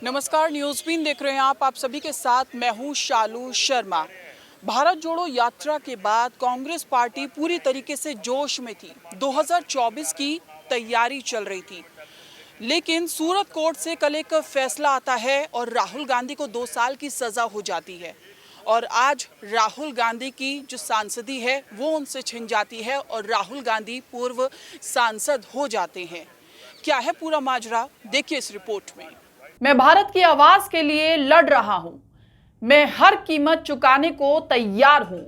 नमस्कार, news been देख रहे हैं आप सभी के साथ मैं हूं शालू शर्मा। भारत जोड़ो यात्रा के बाद कांग्रेस पार्टी पूरी तरीके से जोश में थी। 2024 की तैयारी चल रही थी, लेकिन सूरत कोर्ट से कल एक फैसला आता है और राहुल गांधी को 2 साल की सजा हो जाती है। और आज राहुल गांधी की जो सांसदी है वो उनसे छिन जाती है और राहुल गांधी पूर्व सांसद हो जाते हैं। क्या है पूरा माजरा, देखिए इस रिपोर्ट में। मैं भारत की आवाज के लिए लड़ रहा हूं, मैं हर कीमत चुकाने को तैयार हूं।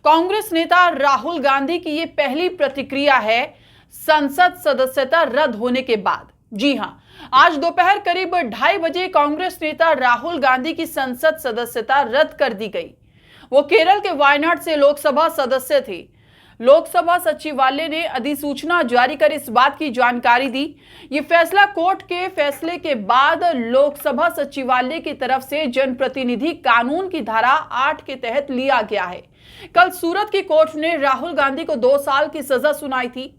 कांग्रेस नेता राहुल गांधी की ये पहली प्रतिक्रिया है संसद सदस्यता रद्द होने के बाद। जी हां, आज दोपहर करीब 2:30 बजे कांग्रेस नेता राहुल गांधी की संसद सदस्यता रद्द कर दी गई। वो केरल के वायनाड से लोकसभा सदस्य थे। लोकसभा सचिवालय ने अधिसूचना जारी कर इस बात की जानकारी दी। ये फैसला कोर्ट के फैसले के बाद लोकसभा सचिवालय की तरफ से जनप्रतिनिधि कानून की धारा 8 के तहत लिया गया है। कल सूरत की कोर्ट ने राहुल गांधी को 2 साल की सजा सुनाई थी।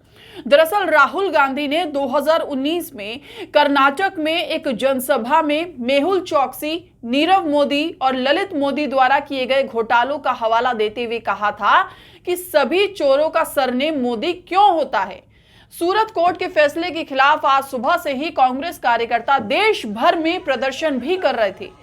दरअसल राहुल गांधी ने 2019 में कर्नाटक में एक जनसभा में मेहुल चोकसी, नीरव मोदी और ललित मोदी द्वारा किए गए घोटालों का हवाला देते हुए कहा था कि सभी चोरों का सरनेम मोदी क्यों होता है। सूरत कोर्ट के फैसले के खिलाफ आज सुबह से ही कांग्रेस कार्यकर्ता देश भर में प्रदर्शन भी कर रहे थे।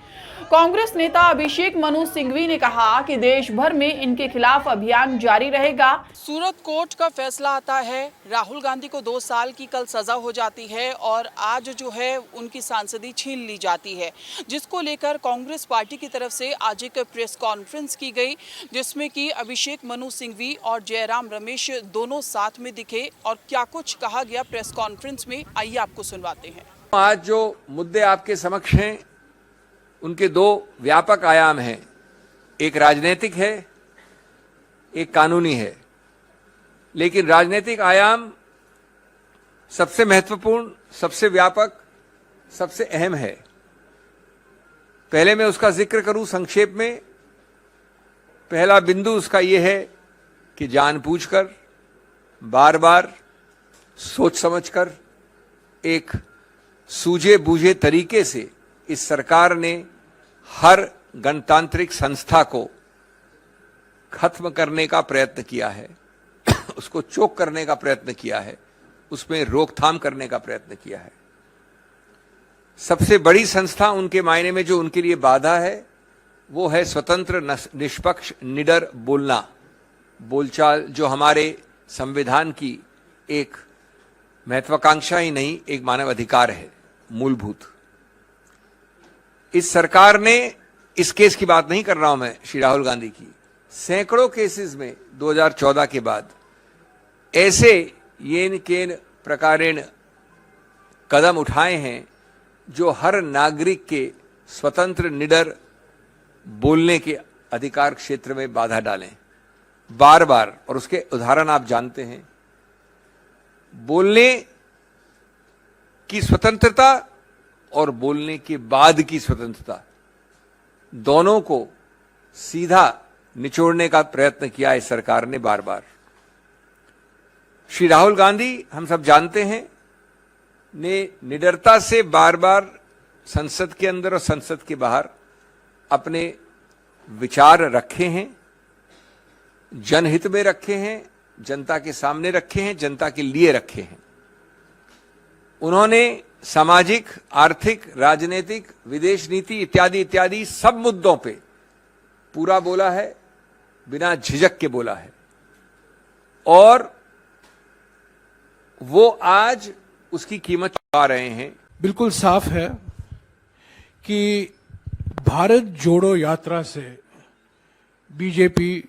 कांग्रेस नेता अभिषेक मनु सिंघवी ने कहा कि देश भर में इनके खिलाफ अभियान जारी रहेगा। सूरत कोर्ट का फैसला आता है, राहुल गांधी को 2 साल की कल सजा हो जाती है और आज जो है उनकी सांसदी छीन ली जाती है, जिसको लेकर कांग्रेस पार्टी की तरफ से आज एक प्रेस कॉन्फ्रेंस की गई, जिसमें कि अभिषेक मनु सिंघवी और जयराम रमेश दोनों साथ में दिखे। और क्या कुछ कहा गया प्रेस कॉन्फ्रेंस में, आइए आपको सुनवाते हैं। आज जो मुद्दे आपके समक्ष हैं उनके 2 व्यापक आयाम हैं, एक राजनीतिक है, एक कानूनी है। लेकिन राजनीतिक आयाम सबसे महत्वपूर्ण, सबसे व्यापक, सबसे अहम है। पहले मैं उसका जिक्र करूं संक्षेप में। पहला बिंदु उसका यह है कि जानबूझकर, बार बार सोच समझकर, एक सूझे बूझे तरीके से इस सरकार ने हर गणतांत्रिक संस्था को खत्म करने का प्रयत्न किया है, उसको चोक करने का प्रयत्न किया है, उसमें रोकथाम करने का प्रयत्न किया है। सबसे बड़ी संस्था उनके मायने में जो उनके लिए बाधा है वो है स्वतंत्र, निष्पक्ष, निडर बोलना, बोलचाल, जो हमारे संविधान की एक महत्वाकांक्षा ही नहीं, एक मानव अधिकार है, मूलभूत। इस सरकार ने, इस केस की बात नहीं कर रहा हूं मैं श्री राहुल गांधी की, सैकड़ों केसेस में 2014 के बाद ऐसे येन केन प्रकारेण कदम उठाए हैं जो हर नागरिक के स्वतंत्र, निडर बोलने के अधिकार क्षेत्र में बाधा डालें, बार बार। और उसके उदाहरण आप जानते हैं। बोलने की स्वतंत्रता और बोलने के बाद की स्वतंत्रता, दोनों को सीधा निचोड़ने का प्रयत्न किया इस सरकार ने बार बार। श्री राहुल गांधी, हम सब जानते हैं, ने निडरता से बार बार संसद के अंदर और संसद के बाहर अपने विचार रखे हैं, जनहित में रखे हैं, जनता के सामने रखे हैं, जनता के लिए रखे हैं। उन्होंने सामाजिक, आर्थिक, राजनीतिक, विदेश नीति इत्यादि इत्यादि सब मुद्दों पे पूरा बोला है, बिना झिझक के बोला है। और वो आज उसकी कीमत चुका रहे हैं। बिल्कुल साफ है कि भारत जोड़ो यात्रा से बीजेपी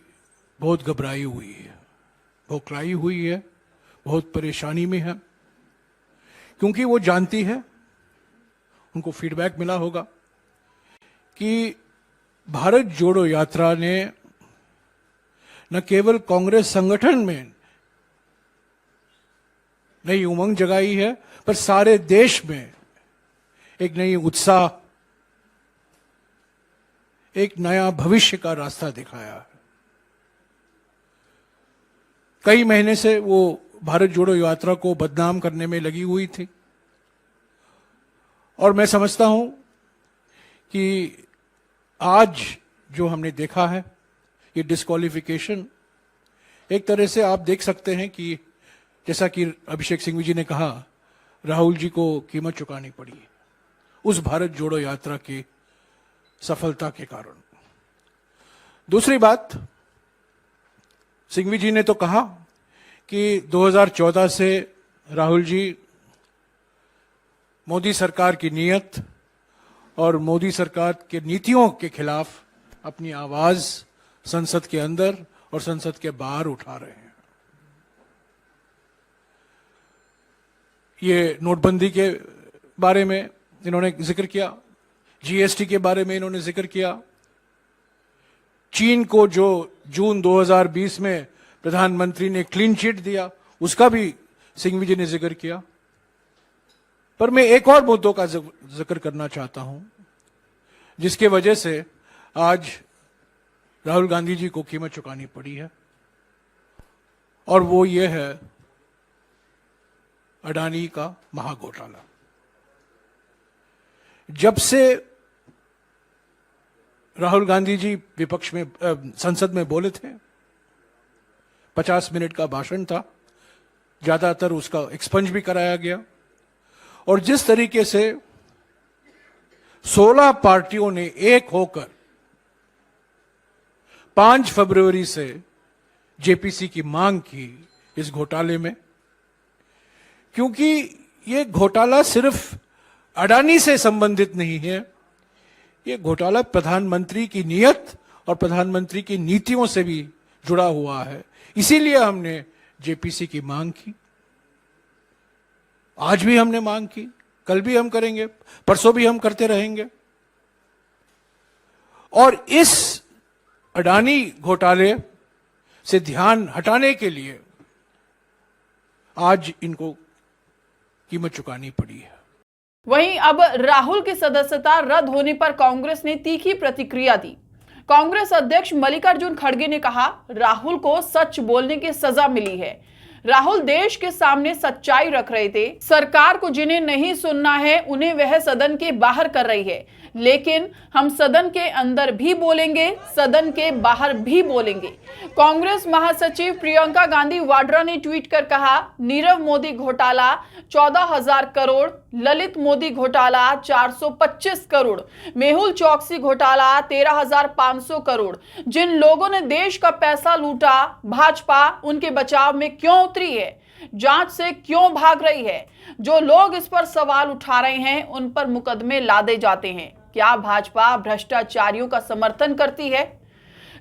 बहुत घबराई हुई है, बौखलाई हुई है, बहुत परेशानी में है, क्योंकि वो जानती है, उनको फीडबैक मिला होगा कि भारत जोड़ो यात्रा ने न केवल कांग्रेस संगठन में नई उमंग जगाई है, पर सारे देश में एक नई उत्साह, एक नया भविष्य का रास्ता दिखाया है। कई महीने से वो भारत जोड़ो यात्रा को बदनाम करने में लगी हुई थी और मैं समझता हूं कि आज जो हमने देखा है ये डिस्क्वालिफिकेशन, एक तरह से आप देख सकते हैं कि जैसा कि अभिषेक सिंघवी जी ने कहा, राहुल जी को कीमत चुकानी पड़ी उस भारत जोड़ो यात्रा की सफलता के कारण। दूसरी बात, सिंघवी जी ने तो कहा कि 2014 से राहुल जी मोदी सरकार की नीयत और मोदी सरकार के नीतियों के खिलाफ अपनी आवाज संसद के अंदर और संसद के बाहर उठा रहे हैं। ये नोटबंदी के बारे में इन्होंने जिक्र किया, जीएसटी के बारे में इन्होंने जिक्र किया, चीन को जो जून 2020 में प्रधानमंत्री ने क्लीन चिट दिया उसका भी सिंघवी जी ने जिक्र किया। पर मैं एक और मुद्दों का जिक्र करना चाहता हूं जिसके वजह से आज राहुल गांधी जी को कीमत चुकानी पड़ी है, और वो ये है अडानी का महाघोटाला। जब से राहुल गांधी जी विपक्ष में संसद में बोले थे, 50 मिनट का भाषण था, ज्यादातर उसका एक्सपंज भी कराया गया, और जिस तरीके से 16 पार्टियों ने एक होकर 5 फरवरी से जेपीसी की मांग की इस घोटाले में, क्योंकि ये घोटाला सिर्फ अडानी से संबंधित नहीं है, ये घोटाला प्रधानमंत्री की नीयत और प्रधानमंत्री की नीतियों से भी जुड़ा हुआ है। इसीलिए हमने जेपीसी की मांग की, आज भी हमने मांग की, कल भी हम करेंगे, परसों भी हम करते रहेंगे। और इस अडानी घोटाले से ध्यान हटाने के लिए आज इनको कीमत चुकानी पड़ी है। वहीं अब राहुल की सदस्यता रद्द होने पर कांग्रेस ने तीखी प्रतिक्रिया दी। कांग्रेस अध्यक्ष मल्लिकार्जुन खड़गे ने कहा, राहुल को सच बोलने की सजा मिली है। राहुल देश के सामने सच्चाई रख रहे थे। सरकार को जिन्हें नहीं सुनना है उन्हें वह सदन के बाहर कर रही है, लेकिन हम सदन के अंदर भी बोलेंगे, सदन के बाहर भी बोलेंगे। कांग्रेस महासचिव प्रियंका गांधी वाड्रा ने ट्वीट कर कहा, नीरव मोदी घोटाला 14,000 करोड़, ललित मोदी घोटाला 425 करोड़, मेहुल चौकसी घोटाला 13,500 करोड़। जिन लोगों ने देश का पैसा लूटा, भाजपा उनके बचाव में क्यों उतरी है? जांच से क्यों भाग रही है? जो लोग इस पर सवाल उठा रहे हैं उन पर मुकदमे लादे जाते हैं। क्या भाजपा भ्रष्टाचारियों का समर्थन करती है?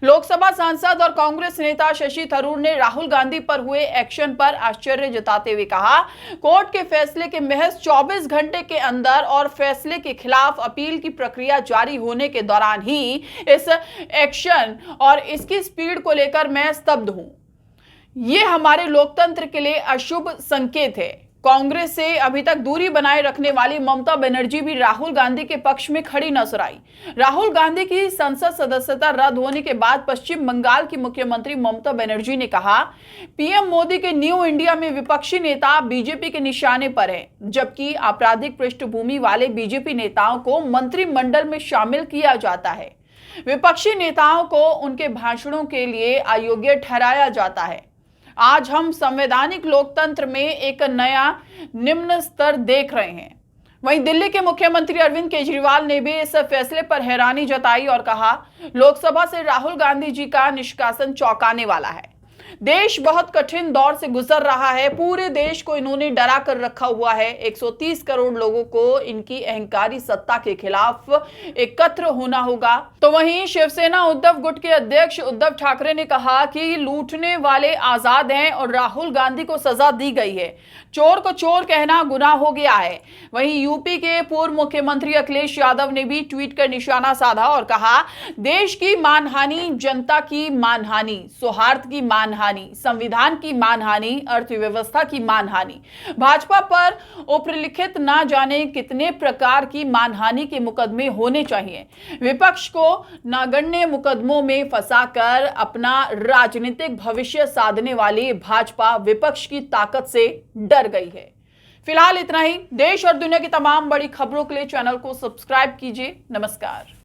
लोकसभा सांसद और कांग्रेस नेता शशि थरूर ने राहुल गांधी पर हुए एक्शन पर आश्चर्य जताते हुए कहा, कोर्ट के फैसले के महज 24 घंटे के अंदर और फैसले के खिलाफ अपील की प्रक्रिया जारी होने के दौरान ही इस एक्शन और इसकी स्पीड को लेकर मैं स्तब्ध हूं। ये हमारे लोकतंत्र के लिए अशुभ संकेत है। कांग्रेस से अभी तक दूरी बनाए रखने वाली ममता बनर्जी भी राहुल गांधी के पक्ष में खड़ी नजर आई। राहुल गांधी की संसद सदस्यता रद्द होने के बाद पश्चिम बंगाल की मुख्यमंत्री ममता बनर्जी ने कहा, पीएम मोदी के न्यू इंडिया में विपक्षी नेता बीजेपी के निशाने पर है, जबकि आपराधिक पृष्ठभूमि वाले बीजेपी नेताओं को मंत्रिमंडल में शामिल किया जाता है। विपक्षी नेताओं को उनके भाषणों के लिए अयोग्य ठहराया जाता है। आज हम संवैधानिक लोकतंत्र में एक नया निम्न स्तर देख रहे हैं। वहीं दिल्ली के मुख्यमंत्री अरविंद केजरीवाल ने भी इस फैसले पर हैरानी जताई और कहा, लोकसभा से राहुल गांधी जी का निष्कासन चौंकाने वाला है। देश बहुत कठिन दौर से गुजर रहा है। पूरे देश को इन्होंने डरा कर रखा हुआ है। 130 करोड़ लोगों को इनकी अहंकारी सत्ता के खिलाफ एकत्र होना होगा। तो वहीं शिवसेना उद्धव गुट के अध्यक्ष उद्धव ठाकरे ने कहा कि लूटने वाले आजाद हैं और राहुल गांधी को सजा दी गई है। चोर को चोर कहना गुनाह हो गया है। वहीं यूपी के पूर्व मुख्यमंत्री अखिलेश यादव ने भी ट्वीट कर निशाना साधा और कहा, देश की मानहानि, जनता की मानहानि, सौहार्द की मानहानि, संविधान की मानहानि, अर्थव्यवस्था की मानहानि। भाजपा पर उपलिखित ना जाने कितने प्रकार की मानहानि के मुकदमे होने चाहिए। विपक्ष को नगण्य मुकदमों में फंसाकर अपना राजनीतिक भविष्य साधने वाली भाजपा विपक्ष की ताकत से डर गई है। फिलहाल इतना ही। देश और दुनिया की तमाम बड़ी खबरों के लिए चैनल को सब्सक्राइब कीजिए। नमस्कार।